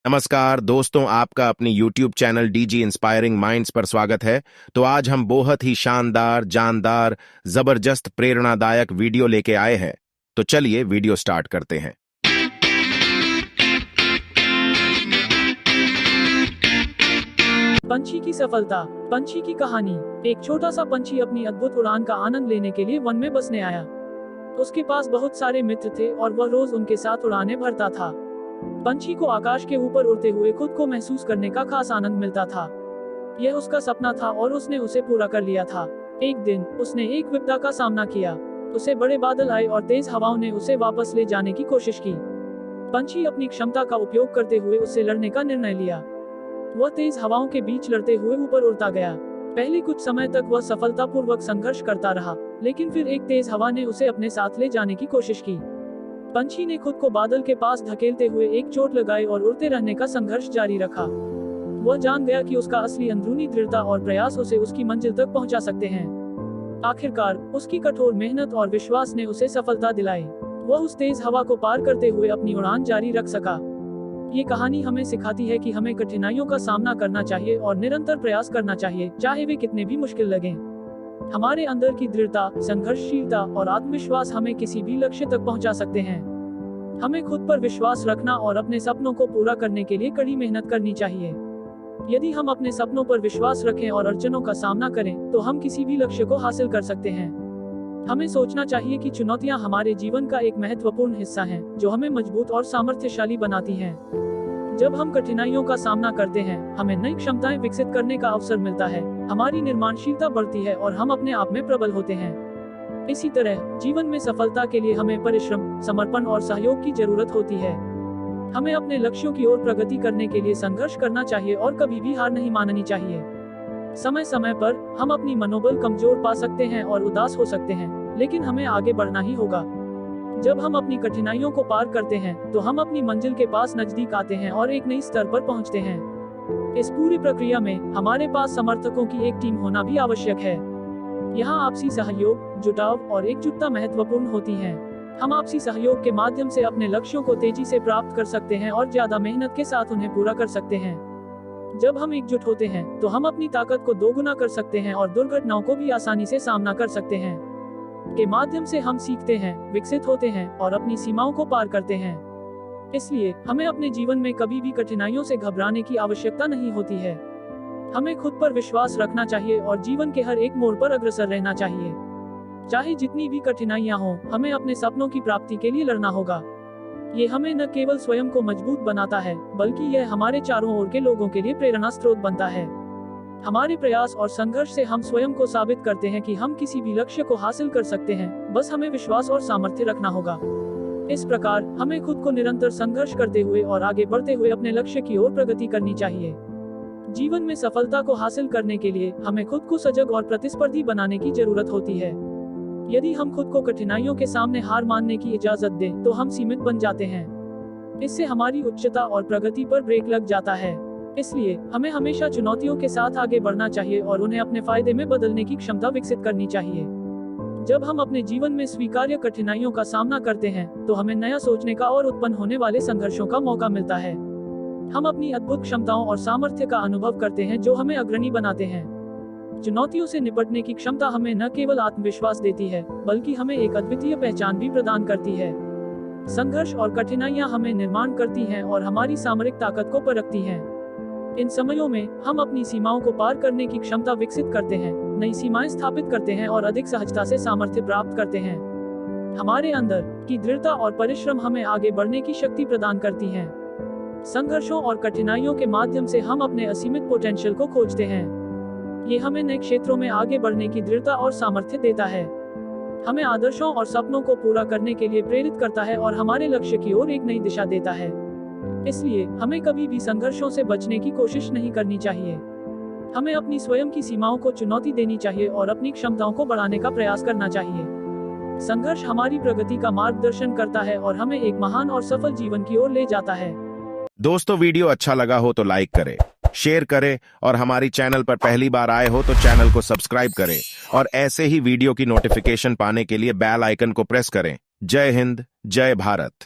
नमस्कार दोस्तों, आपका अपनी YouTube channel DG inspiring minds पर स्वागत है। तो आज हम बहुत ही शानदार, जानदार, जबरदस्त, प्रेरणादायक वीडियो लेके आए हैं। तो चलिए वीडियो स्टार्ट करते हैं। पंछी की सफलता। पंछी की कहानी। एक छोटा सा पंछी अपनी अद्भुत उड़ान का आनंद लेने के लिए वन में बसने आया। उसके पास बहुत सारे मित्र थे और वह रोज उनके साथ उड़ानें भरता था। पंछी को आकाश के ऊपर उड़ते हुए खुद को महसूस करने का खास आनंद मिलता था। यह उसका सपना था और उसने उसे पूरा कर लिया था। एक दिन उसने एक विपदा का सामना किया। उसे बड़े बादल आए और तेज हवाओं ने उसे वापस ले जाने की कोशिश की। पंछी अपनी क्षमता का उपयोग करते हुए उससे लड़ने का निर्णय लिया। वह तेज हवाओं के बीच लड़ते हुए ऊपर उड़ता गया। पहले कुछ समय तक वह सफलतापूर्वक संघर्ष करता रहा, लेकिन फिर एक तेज हवा ने उसे अपने साथ ले जाने की कोशिश की। पंछी ने खुद को बादल के पास धकेलते हुए एक चोट लगाई और उड़ते रहने का संघर्ष जारी रखा। वह जान गया कि उसका असली अंदरूनी दृढ़ता और प्रयास उसे उसकी मंजिल तक पहुंचा सकते हैं। आखिरकार उसकी कठोर मेहनत और विश्वास ने उसे सफलता दिलाई। वह उस तेज हवा को पार करते हुए अपनी उड़ान जारी रख सका। ये कहानी हमें सिखाती है कि हमें कठिनाइयों का सामना करना चाहिए और निरंतर प्रयास करना चाहिए, चाहे वे कितने भी मुश्किल लगें। हमारे अंदर की दृढ़ता, संघर्षशीलता और आत्मविश्वास हमें किसी भी लक्ष्य तक पहुंचा सकते हैं। हमें खुद पर विश्वास रखना और अपने सपनों को पूरा करने के लिए कड़ी मेहनत करनी चाहिए। यदि हम अपने सपनों पर विश्वास रखें और अड़चनों का सामना करें, तो हम किसी भी लक्ष्य को हासिल कर सकते हैं। हमें सोचना चाहिए कि चुनौतियां हमारे जीवन का एक महत्वपूर्ण हिस्सा हैं, जो हमें मजबूत और सामर्थ्यशाली बनाती हैं। जब हम कठिनाइयों का सामना करते हैं, हमें नई क्षमताएं विकसित करने का अवसर मिलता है, हमारी निर्माणशीलता बढ़ती है और हम अपने आप में प्रबल होते हैं। इसी तरह जीवन में सफलता के लिए हमें परिश्रम, समर्पण और सहयोग की जरूरत होती है। हमें अपने लक्ष्यों की ओर प्रगति करने के लिए संघर्ष करना चाहिए और कभी भी हार नहीं माननी चाहिए। समय समय पर हम अपनी मनोबल कमजोर पा सकते हैं और उदास हो सकते हैं, लेकिन हमें आगे बढ़ना ही होगा। जब हम अपनी कठिनाइयों को पार करते हैं, तो हम अपनी मंजिल के पास नजदीक आते हैं और एक नई स्तर पर पहुंचते हैं। इस पूरी प्रक्रिया में हमारे पास समर्थकों की एक टीम होना भी आवश्यक है। यहाँ आपसी सहयोग, जुटाव और एकजुटता महत्वपूर्ण होती है। हम आपसी सहयोग के माध्यम से अपने लक्ष्यों को तेजी से प्राप्त कर सकते हैं और ज्यादा मेहनत के साथ उन्हें पूरा कर सकते हैं। जब हम एकजुट होते हैं, तो हम अपनी ताकत को दोगुना कर सकते हैं और दुर्घटनाओं को भी आसानी से सामना कर सकते हैं। के माध्यम से हम सीखते हैं, विकसित होते हैं और अपनी सीमाओं को पार करते हैं। इसलिए हमें अपने जीवन में कभी भी कठिनाइयों से घबराने की आवश्यकता नहीं होती है। हमें खुद पर विश्वास रखना चाहिए और जीवन के हर एक मोड़ पर अग्रसर रहना चाहिए। चाहे जितनी भी कठिनाइयां हों, हमें अपने सपनों की प्राप्ति के लिए लड़ना होगा। ये हमें न केवल स्वयं को मजबूत बनाता है, बल्कि यह हमारे चारों ओर के लोगों के लिए प्रेरणा स्रोत बनता है। हमारे प्रयास और संघर्ष से हम स्वयं को साबित करते हैं कि हम किसी भी लक्ष्य को हासिल कर सकते हैं, बस हमें विश्वास और सामर्थ्य रखना होगा। इस प्रकार हमें खुद को निरंतर संघर्ष करते हुए और आगे बढ़ते हुए अपने लक्ष्य की ओर प्रगति करनी चाहिए। जीवन में सफलता को हासिल करने के लिए हमें खुद को सजग और प्रतिस्पर्धी बनाने की जरूरत होती है। यदि हम खुद को कठिनाइयों के सामने हार मानने की इजाजत दें, तो हम सीमित बन जाते हैं। इससे हमारी उच्चता और प्रगति पर ब्रेक लग जाता है। इसलिए हमें हमेशा चुनौतियों के साथ आगे बढ़ना चाहिए और उन्हें अपने फायदे में बदलने की क्षमता विकसित करनी चाहिए। जब हम अपने जीवन में स्वीकार्य कठिनाइयों का सामना करते हैं, तो हमें नया सोचने का और उत्पन्न होने वाले संघर्षों का मौका मिलता है। हम अपनी अद्भुत क्षमताओं और सामर्थ्य का अनुभव करते हैं, जो हमें अग्रणी बनाते हैं। चुनौतियों से निपटने की क्षमता हमें न केवल आत्मविश्वास देती है, बल्कि हमें एक अद्वितीय पहचान भी प्रदान करती है। संघर्ष और कठिनाइयां हमें निर्माण करती हैं और हमारी सामरिक ताकत को परखती हैं। इन समयों में हम अपनी सीमाओं को पार करने की क्षमता विकसित करते हैं, नई सीमाएं स्थापित करते हैं और अधिक सहजता से सामर्थ्य प्राप्त करते हैं। हमारे अंदर की दृढ़ता और परिश्रम हमें आगे बढ़ने की शक्ति प्रदान करती हैं। संघर्षों और कठिनाइयों के माध्यम से हम अपने असीमित पोटेंशियल को खोजते हैं। ये हमें नए क्षेत्रों में आगे बढ़ने की दृढ़ता और सामर्थ्य देता है। हमें आदर्शों और सपनों को पूरा करने के लिए प्रेरित करता है और हमारे लक्ष्य की ओर एक नई दिशा देता है। इसलिए हमें कभी भी संघर्षों से बचने की कोशिश नहीं करनी चाहिए। हमें अपनी स्वयं की सीमाओं को चुनौती देनी चाहिए और अपनी क्षमताओं को बढ़ाने का प्रयास करना चाहिए। संघर्ष हमारी प्रगति का मार्गदर्शन करता है और हमें एक महान और सफल जीवन की ओर ले जाता है। दोस्तों, वीडियो अच्छा लगा हो तो लाइक करें, शेयर करें और हमारी चैनल पर पहली बार आए हो तो चैनल को सब्सक्राइब करें और ऐसे ही वीडियो की नोटिफिकेशन पाने के लिए बेल आइकन को प्रेस करें। जय हिंद, जय भारत।